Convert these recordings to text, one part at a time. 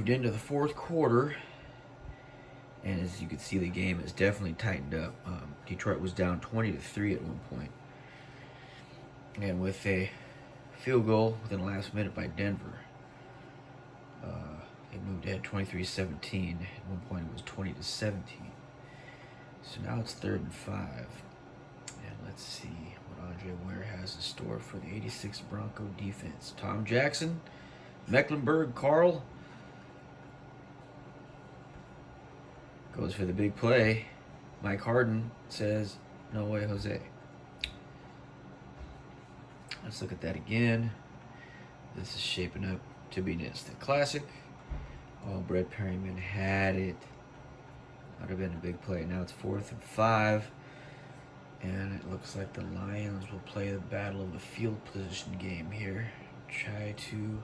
moved into the fourth quarter, and as you can see, the game has definitely tightened up. Detroit was down 20-3 at one point, and with a field goal within the last minute by Denver, they moved ahead 23-17. At one point, it was 20-17. So now it's 3rd and 5, and let's see what Andre Ware has in store for the 86 Bronco defense. Tom Jackson, Mecklenburg, Carl goes for the big play. Mike Harden says, "No way, Jose." Let's look at that again. This is shaping up to be an instant classic. Oh, Brett Perryman had it. Might have been a big play. Now it's 4th and 5. And it looks like the Lions will play the battle of the field position game here. Try to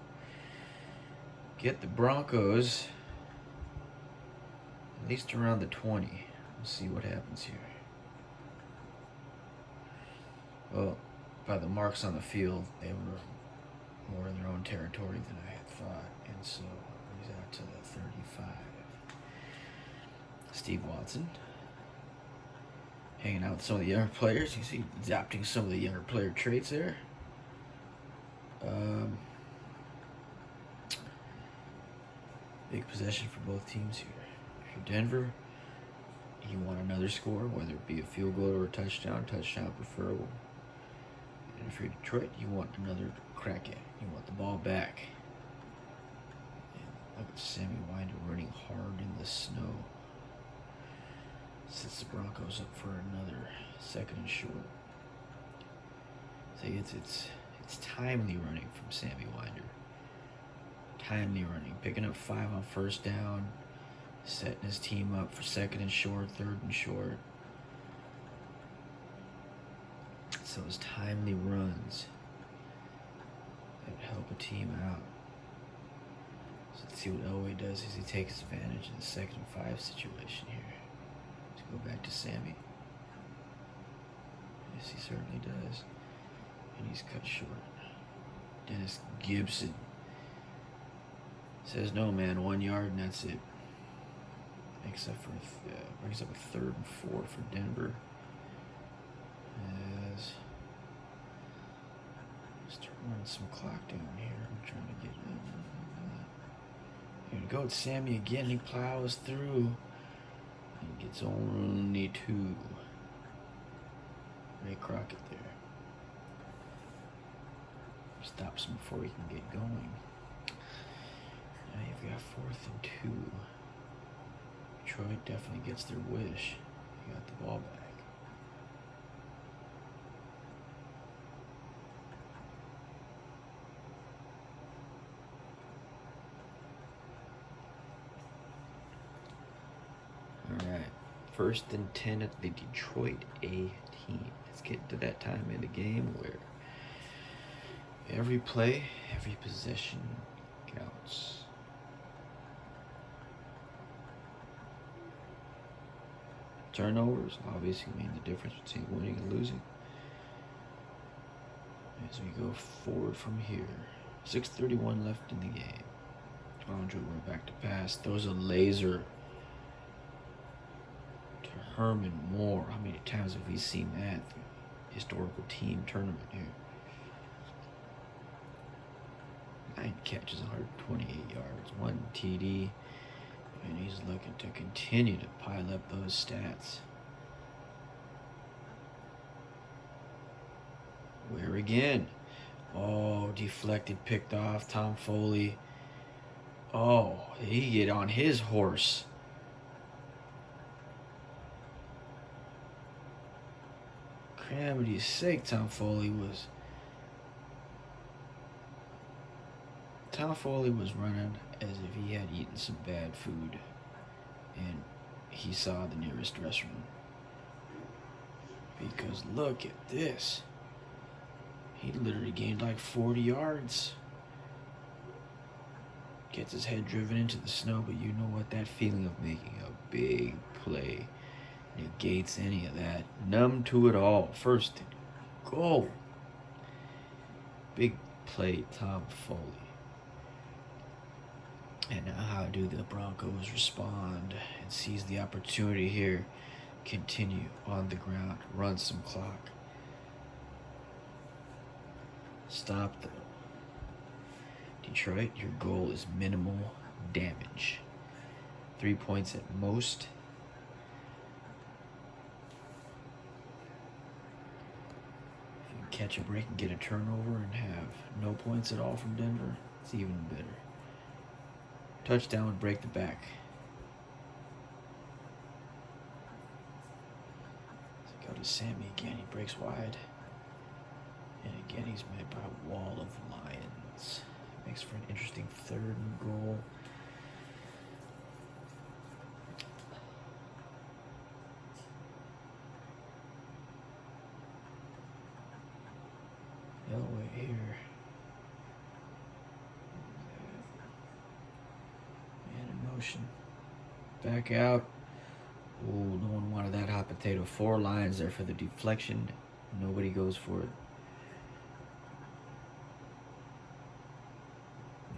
get the Broncos at least around the 20. We'll see what happens here. Well, by the marks on the field, they were more in their own territory than I had thought. And so he's out to the 35. Steve Watson hanging out with some of the younger players. You see adopting some of the younger player traits there. Big possession for both teams here. If you're Denver, you want another score, whether it be a field goal or a touchdown preferable. And if you're Detroit, you want another crack at it. You want the ball back. And look at Sammy Winder running hard in the snow. Sets the Broncos up for another 2nd and short. See, it's timely running from Sammy Winder. Timely running, picking up 5 on 1st down, setting his team up for 2nd and short, 3rd and short. It's those timely runs that help a team out. So let's see what Elway does as he takes advantage of the 2nd and 5 situation here. Let's go back to Sammy. Yes, he certainly does. And he's cut short. Dennis Gibson says, "No, man, 1 yard and that's it." Brings up a 3rd and 4 for Denver. As start running some clock down here. I'm trying to get here we go. It's Sammy again. He plows through and gets only 2. Ray Crockett there stops him before he can get going. Now you've got 4th and 2. Detroit definitely gets their wish. He got the ball back. All right, 1st and 10 at the Detroit A team. Let's get to that time in the game where every play, every possession counts. Turnovers obviously mean the difference between winning and losing. As we go forward from here, 6:31 left in the game. Andre went back to pass. Throws a laser to Herman Moore. How many times have we seen that? Historical team tournament here. 9 catches, 128 yards, 1 TD. And he's looking to continue to pile up those stats. Where again? Oh, deflected, picked off. Tom Foley. Oh, he get on his horse. Calamity's sake, Tom Foley was running as if he had eaten some bad food and he saw the nearest restroom. Because look at this. He literally gained like 40 yards. Gets his head driven into the snow, but you know what? That feeling of making a big play negates any of that. Numb to it all. 1st and goal. Big play, Tom Foley. And now how do the Broncos respond and seize the opportunity here? Continue on the ground, run some clock. Stop the Detroit, your goal is minimal damage. 3 points at most. If you can catch a break and get a turnover and have no points at all from Denver, it's even better. Touchdown would break the back. So go to Sammy again. He breaks wide. And again, he's met by a wall of Lions. Makes for an interesting 3rd and goal. Elway here. And in motion. Back out. Oh, no one wanted that hot potato. 4 Lions there for the deflection. Nobody goes for it.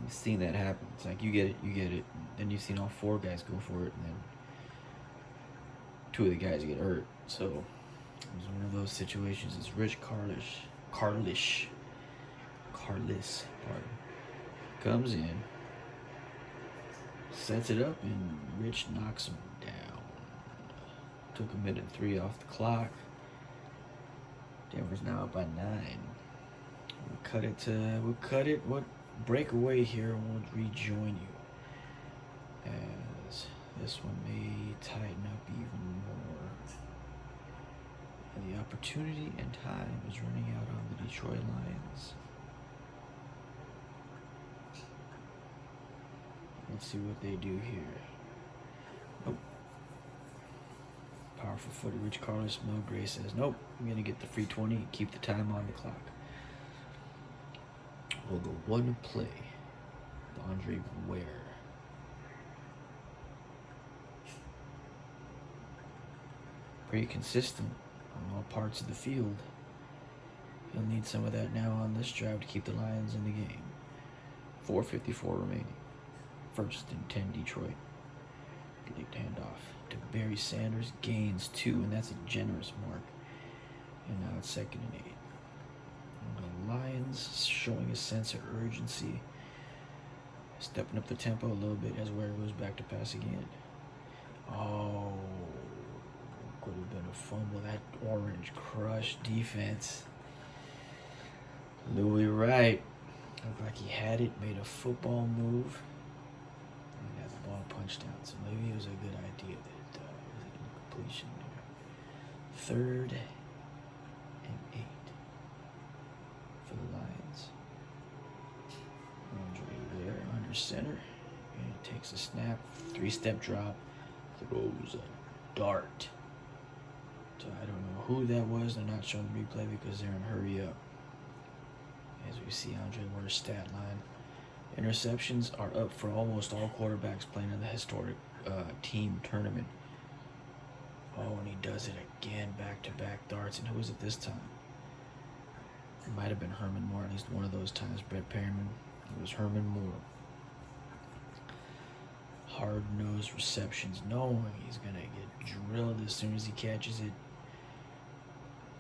You've seen that happen. It's like you get it. Then you've seen all 4 guys go for it, and then 2 of the guys get hurt. So it was one of those situations. It's Rich Carlish, comes in, sets it up, and Rich knocks him down. Took a minute 3 off the clock. Denver's now up by 9. We'll cut it. What? Break away here and we'll rejoin you as this one may tighten up even more. And the opportunity and time is running out on the Detroit Lions. Let's see what they do here. Nope. Powerful footed Rich Carlos. Mel Gray says, nope, I'm going to get the free 20 and keep the time on the clock. We'll go one play. Andre Ware. Pretty consistent on all parts of the field. He'll need some of that now on this drive to keep the Lions in the game. 4:54 remaining. 1st and 10 Detroit. Leaked handoff to Barry Sanders. Gains 2, and that's a generous mark. And now it's 2nd and 8. The Lions showing a sense of urgency, stepping up the tempo a little bit as Ware goes back to pass again. Oh, could have been a fumble. That orange crush defense. Louis Wright looked like he had it, made a football move, and got the ball punched down. So maybe it was a good idea that it was an incompletion there. 3rd and 8. For the Lions. Andre Ware under center. And takes a snap. 3-step drop. Throws a dart. So I don't know who that was. They're not showing the replay because they're in hurry up. As we see Andre Ware's stat line. Interceptions are up for almost all quarterbacks playing in the historic team tournament. Oh, and he does it again. Back-to-back darts. And who is it this time? It might have been Herman Moore, at least one of those times. Brett Perryman. It was Herman Moore. Hard-nosed receptions, knowing he's going to get drilled as soon as he catches it.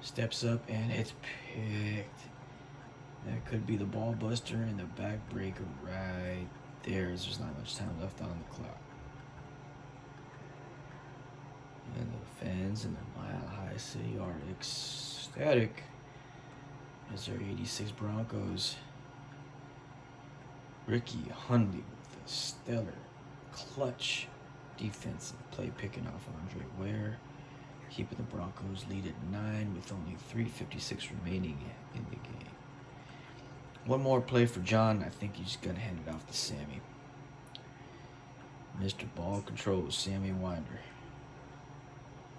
Steps up, and it's picked. That could be the ball buster and the backbreaker right there. There's not much time left on the clock. And the fans in the Mile High City are ecstatic as their 86 Broncos. Ricky Hundley with a stellar clutch defensive play picking off Andre Ware, keeping the Broncos lead at 9 with only 3:56 remaining in the game. One more play for John. I think he's going to hand it off to Sammy. Mr. Ball Control, Sammy Winder.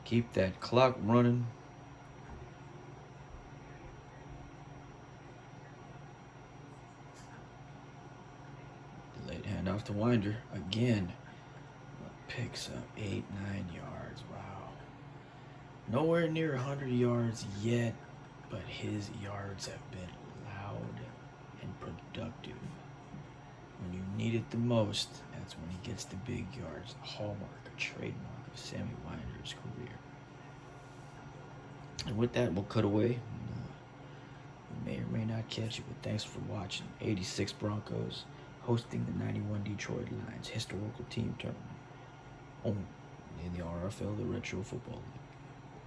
Keep that clock running. Late handoff to Winder. Again, picks up 8-9 yards. Wow. Nowhere near 100 yards yet, but his yards have been loud and productive when you need it the most That's when he gets the big yards, a hallmark, a trademark of Sammy Winder's career. And with that, we'll cut away. We may or may not catch it, but thanks for watching. 86 Broncos hosting the 91 Detroit Lions historical team tournament in the RFL, the Retro Football League.